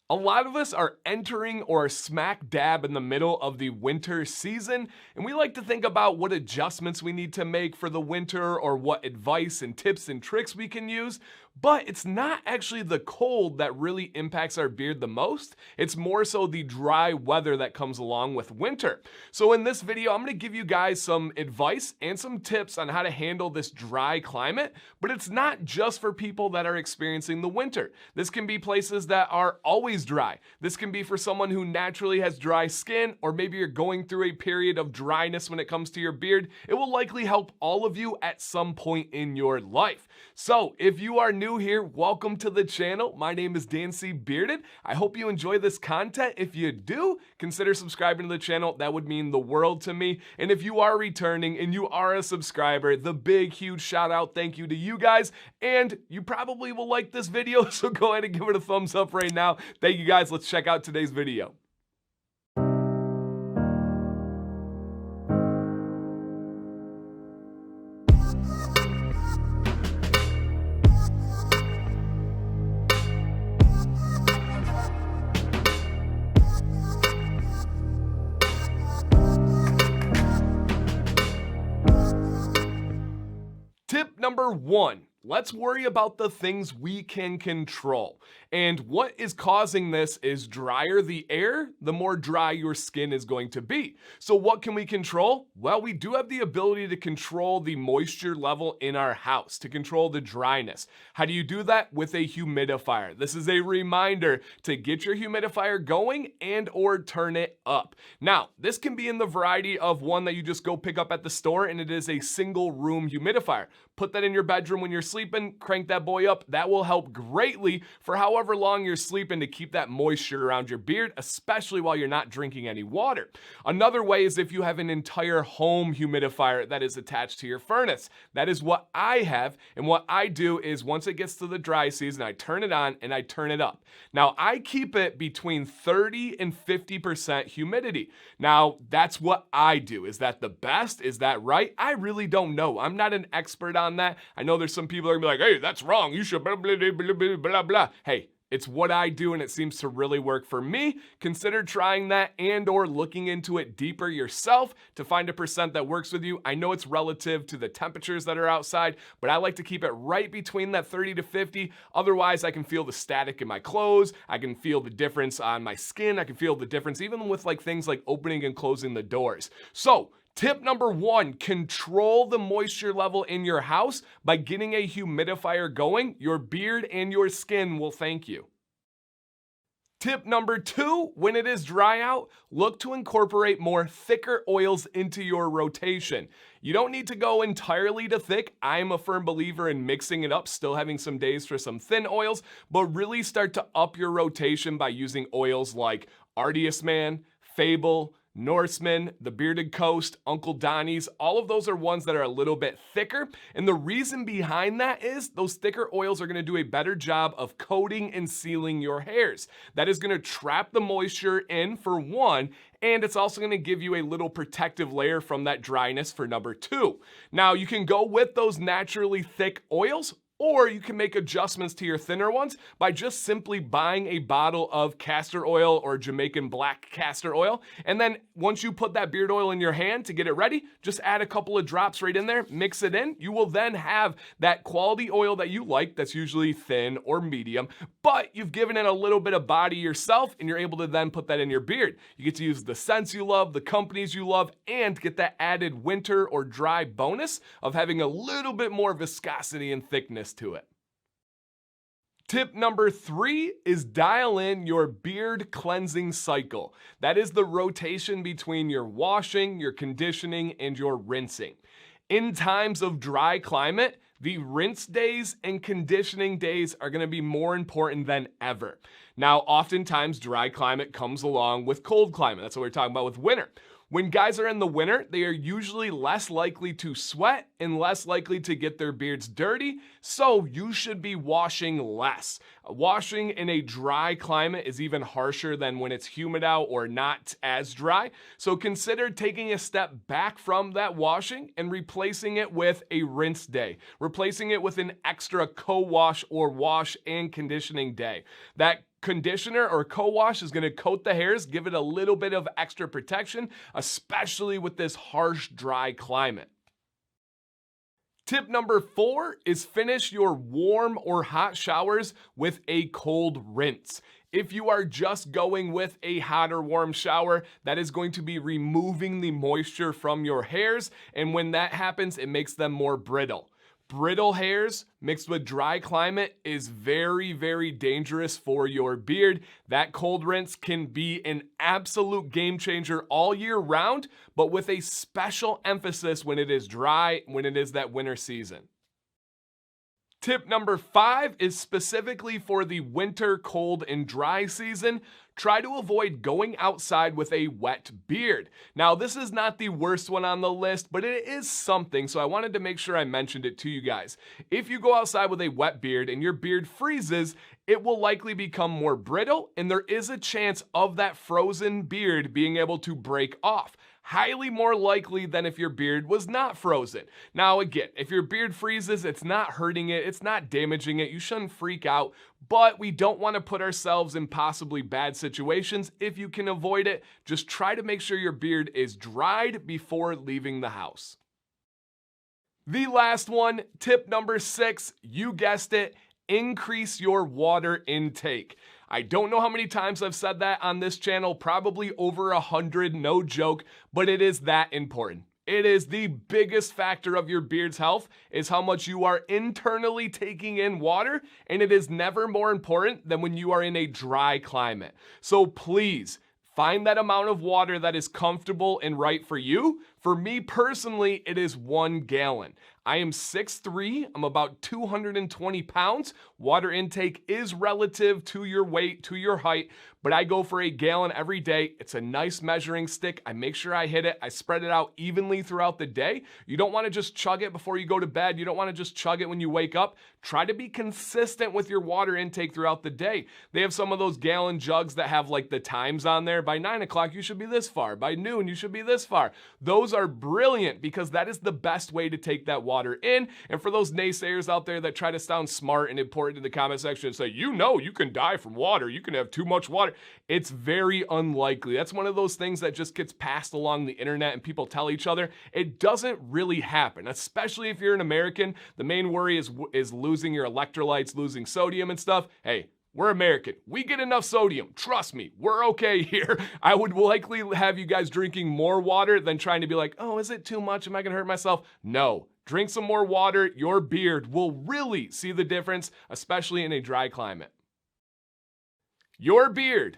A lot of us are entering or smack dab in the middle of the winter season, and we like to think about what adjustments we need to make for the winter or what advice and tips and tricks we can use. But it's not actually the cold that really impacts our beard the most. It's more so the dry weather that comes along with winter. So in this video, I'm going to give you guys some advice and some tips on how to handle this dry climate, but it's not just for people that are experiencing the winter. This can be places that are always dry. This can be for someone who naturally has dry skin, or maybe you're going through a period of dryness when it comes to your beard. It will likely help all of you at some point in your life. So if you are new here, welcome to the channel. My name is DanCBearded. I hope you enjoy this content. If you do, consider subscribing to the channel. That would mean the world to me. And if you are returning and you are a subscriber, the big, huge shout out, thank you to you guys. And you probably will like this video, so go ahead and give it a thumbs up right now. Thank you guys. Let's check out today's video. Tip number one, let's worry about the things we can control. And what is causing this is drier the air, the more dry your skin is going to be. So what can we control? Well, we do have the ability to control the moisture level in our house, to control the dryness. How do you do that? With a humidifier. This is a reminder to get your humidifier going and or turn it up. Now, this can be in the variety of one that you just go pick up at the store, and it is a single room humidifier. Put that in your bedroom when you're sleeping, crank that boy up. That will help greatly for however long you're sleeping to keep that moisture around your beard, especially while you're not drinking any water. Another way is if you have an entire home humidifier that is attached to your furnace. That is what I have, and what I do is once it gets to the dry season, I turn it on and I turn it up. Now, I keep it between 30 and 50% humidity. Now, that's what I do. Is that the best? Is that right? I really don't know. I'm not an expert on that. I know there's some people that are gonna be like, hey, that's wrong. You should blah, blah, blah, blah, blah, blah, blah. Hey, it's what I do and it seems to really work for me. Consider trying that and or looking into it deeper yourself to find a percent that works with you. I know it's relative to the temperatures that are outside, but I like to keep it right between that 30 to 50. Otherwise, I can feel the static in my clothes. I can feel the difference on my skin. I can feel the difference even with like things like opening and closing the doors. So, tip number one, control the moisture level in your house by getting a humidifier going. Your beard and your skin will thank you. Tip number two, when it is dry out, look to incorporate more thicker oils into your rotation. You don't need to go entirely to thick. I'm a firm believer in mixing it up, still having some days for some thin oils, but really start to up your rotation by using oils like Artius Man, Fable, Norseman, the Bearded Coast, Uncle Donnie's. All of those are ones that are a little bit thicker. And the reason behind that is those thicker oils are going to do a better job of coating and sealing your hairs. That is going to trap the moisture in for one, and it's also going to give you a little protective layer from that dryness for number two. Now, you can go with those naturally thick oils, or you can make adjustments to your thinner ones by just simply buying a bottle of castor oil or Jamaican black castor oil. And then once you put that beard oil in your hand to get it ready, just add a couple of drops right in there, mix it in. You will then have that quality oil that you like that's usually thin or medium, but you've given it a little bit of body yourself and you're able to then put that in your beard. You get to use the scents you love, the companies you love, and get that added winter or dry bonus of having a little bit more viscosity and thickness to it. Tip number three is dial in your beard cleansing cycle. That is the rotation between your washing, your conditioning, and your rinsing. In times of dry climate, the rinse days and conditioning days are going to be more important than ever. Now, oftentimes dry climate comes along with cold climate. That's what we're talking about with winter. When guys are in the winter, they are usually less likely to sweat and less likely to get their beards dirty, so you should be washing less. Washing in a dry climate is even harsher than when it's humid out or not as dry, so consider taking a step back from that washing and replacing it with a rinse day, replacing it with an extra co-wash or wash and conditioning day. That conditioner or co-wash is going to coat the hairs, give it a little bit of extra protection, especially with this harsh, dry climate. Tip number 4 is finish your warm or hot showers with a cold rinse. If you are just going with a hot or warm shower, that is going to be removing the moisture from your hairs, and when that happens, it makes them more brittle. Brittle hairs mixed with dry climate is very, very dangerous for your beard. That cold rinse can be an absolute game changer all year round, but with a special emphasis when it is dry, when it is that winter season. Tip number 5 is specifically for the winter, cold, and dry season. Try to avoid going outside with a wet beard. Now, this is not the worst one on the list, but it is something, so I wanted to make sure I mentioned it to you guys. If you go outside with a wet beard and your beard freezes, it will likely become more brittle, and there is a chance of that frozen beard being able to break off. Highly more likely than if your beard was not frozen. Now again, if your beard freezes, it's not hurting it, it's not damaging it, you shouldn't freak out, but we don't want to put ourselves in possibly bad situations. If you can avoid it, just try to make sure your beard is dried before leaving the house. The last one, tip number 6, you guessed it, increase your water intake. I don't know how many times I've said that on this channel, probably over 100, no joke, but it is that important. It is the biggest factor of your beard's health, is how much you are internally taking in water, and it is never more important than when you are in a dry climate. So please, find that amount of water that is comfortable and right for you. For me personally, it is 1 gallon. I am 6'3", I'm about 220 pounds. Water intake is relative to your weight, to your height, but I go for 1 gallon every day. It's a nice measuring stick. I make sure I hit it. I spread it out evenly throughout the day. You don't want to just chug it before you go to bed. You don't want to just chug it when you wake up. Try to be consistent with your water intake throughout the day. They have some of those gallon jugs that have like the times on there. By 9 o'clock, you should be this far. By noon, you should be this far. Those are brilliant because that is the best way to take that water in. And for those naysayers out there that try to sound smart and important in the comment section and say, you know, you can die from water, you can have too much water, it's very unlikely. That's one of those things that just gets passed along the internet and people tell each other. It doesn't really happen, especially if you're an American. The main worry is losing your electrolytes, losing sodium and stuff. Hey, we're American. We get enough sodium. Trust me, we're okay here. I would likely have you guys drinking more water than trying to be like, oh, is it too much? Am I gonna hurt myself? No. Drink some more water. Your beard will really see the difference, especially in a dry climate. Your beard,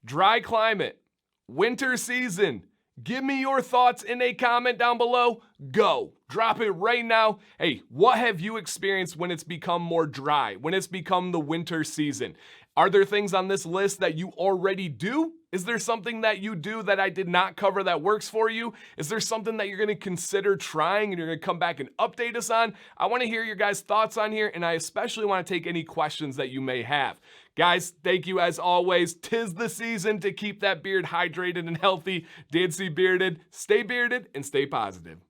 dry climate, winter season. Give me your thoughts in a comment down below. Go. Drop it right now. Hey, what have you experienced when it's become more dry, when it's become the winter season? Are there things on this list that you already do? Is there something that you do that I did not cover that works for you? Is there something that you're going to consider trying and you're going to come back and update us on? I want to hear your guys' thoughts on here, and I especially want to take any questions that you may have. Guys, thank you as always. 'Tis the season to keep that beard hydrated and healthy. DanCBearded, stay bearded and stay positive.